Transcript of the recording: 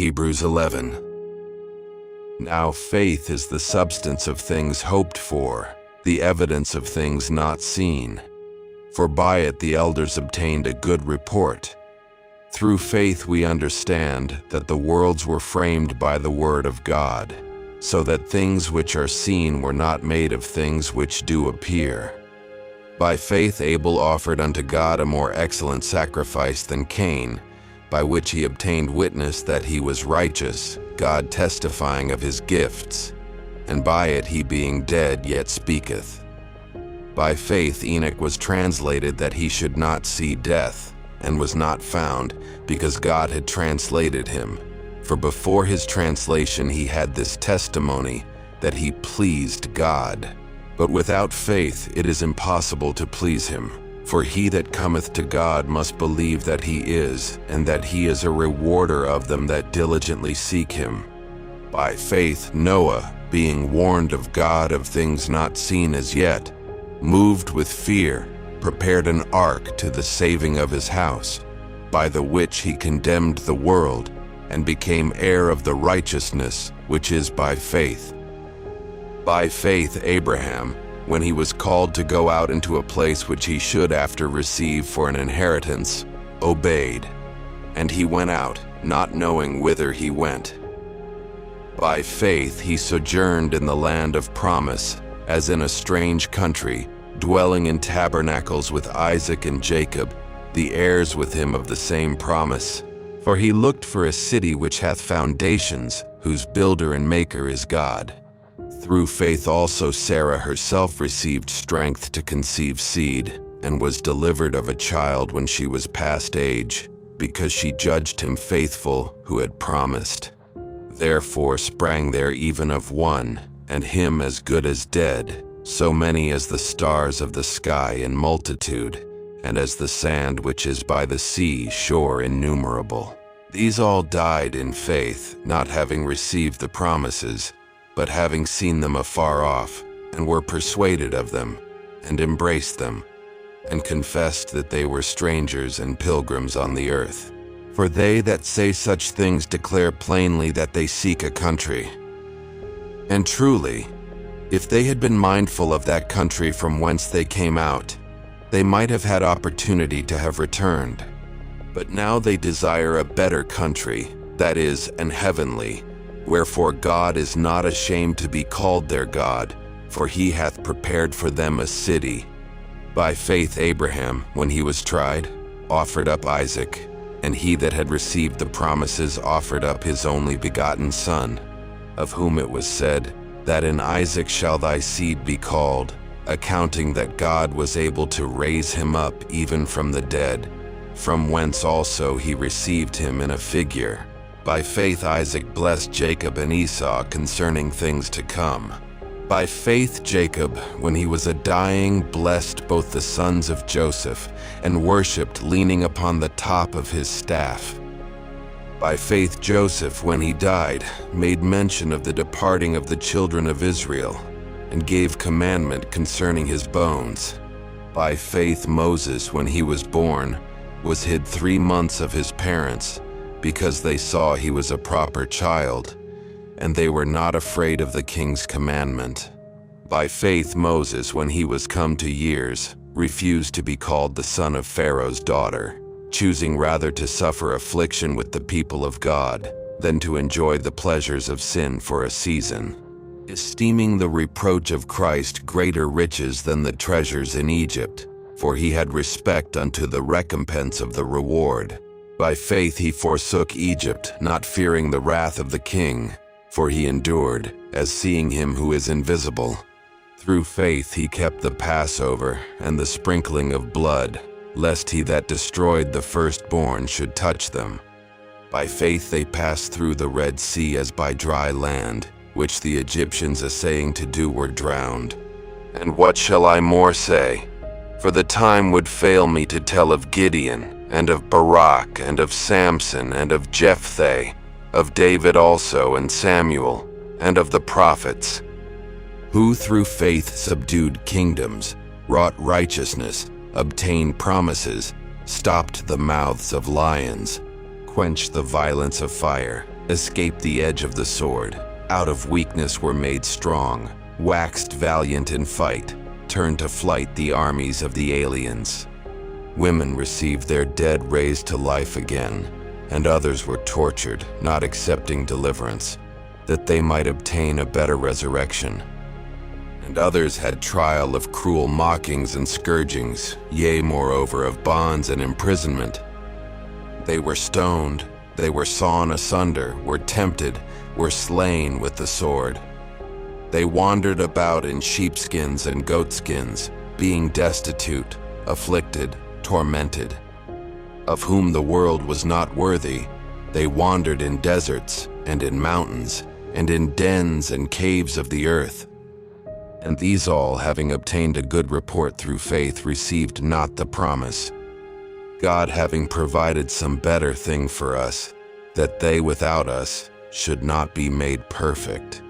Hebrews 11. Now faith is the substance of things hoped for, the evidence of things not seen. For by it the elders obtained a good report. Through faith we understand that the worlds were framed by the word of God, so that things which are seen were not made of things which do appear. By faith Abel offered unto God a more excellent sacrifice than Cain, by which he obtained witness that he was righteous, God testifying of his gifts, and by it he being dead yet speaketh. By faith Enoch was translated that he should not see death, and was not found, because God had translated him. For before his translation he had this testimony, that he pleased God. But without faith it is impossible to please him. For he that cometh to God must believe that he is, and that he is a rewarder of them that diligently seek him. By faith Noah, being warned of God of things not seen as yet, moved with fear, prepared an ark to the saving of his house, by the which he condemned the world, and became heir of the righteousness which is by faith. By faith Abraham, when he was called to go out into a place which he should after receive for an inheritance, obeyed. And he went out, not knowing whither he went. By faith he sojourned in the land of promise, as in a strange country, dwelling in tabernacles with Isaac and Jacob, the heirs with him of the same promise. For he looked for a city which hath foundations, whose builder and maker is God. Through faith also Sarah herself received strength to conceive seed, and was delivered of a child when she was past age, because she judged him faithful who had promised. Therefore sprang there even of one, and him as good as dead, so many as the stars of the sky in multitude, and as the sand which is by the sea shore innumerable. These all died in faith, not having received the promises, but having seen them afar off, and were persuaded of them, and embraced them, and confessed that they were strangers and pilgrims on the earth. For they that say such things declare plainly that they seek a country. And truly, if they had been mindful of that country from whence they came out, they might have had opportunity to have returned. But now they desire a better country, that is, an heavenly. Wherefore God is not ashamed to be called their God, for he hath prepared for them a city. By faith Abraham, when he was tried, offered up Isaac, and he that had received the promises offered up his only begotten son, of whom it was said, that in Isaac shall thy seed be called, accounting that God was able to raise him up even from the dead, from whence also he received him in a figure. By faith Isaac blessed Jacob and Esau concerning things to come. By faith Jacob, when he was dying, blessed both the sons of Joseph, and worshipped leaning upon the top of his staff. By faith Joseph, when he died, made mention of the departing of the children of Israel, and gave commandment concerning his bones. By faith Moses, when he was born, was hid 3 months of his parents, because they saw he was a proper child, and they were not afraid of the king's commandment. By faith Moses, when he was come to years, refused to be called the son of Pharaoh's daughter, choosing rather to suffer affliction with the people of God, than to enjoy the pleasures of sin for a season, esteeming the reproach of Christ greater riches than the treasures in Egypt, for he had respect unto the recompense of the reward. By faith he forsook Egypt, not fearing the wrath of the king, for he endured, as seeing him who is invisible. Through faith he kept the Passover and the sprinkling of blood, lest he that destroyed the firstborn should touch them. By faith they passed through the Red Sea as by dry land, which the Egyptians essaying to do were drowned. And what shall I more say? For the time would fail me to tell of Gideon, and of Barak, and of Samson, and of Jephthah, of David also, and Samuel, and of the prophets, who through faith subdued kingdoms, wrought righteousness, obtained promises, stopped the mouths of lions, quenched the violence of fire, escaped the edge of the sword, out of weakness were made strong, waxed valiant in fight, turned to flight the armies of the aliens. Women received their dead raised to life again, and others were tortured, not accepting deliverance, that they might obtain a better resurrection. And others had trial of cruel mockings and scourgings, yea, moreover, of bonds and imprisonment. They were stoned, they were sawn asunder, were tempted, were slain with the sword. They wandered about in sheepskins and goatskins, being destitute, afflicted, tormented. Of whom the world was not worthy, they wandered in deserts and in mountains, and in dens and caves of the earth. And these all, having obtained a good report through faith, received not the promise, God having provided some better thing for us, that they without us should not be made perfect.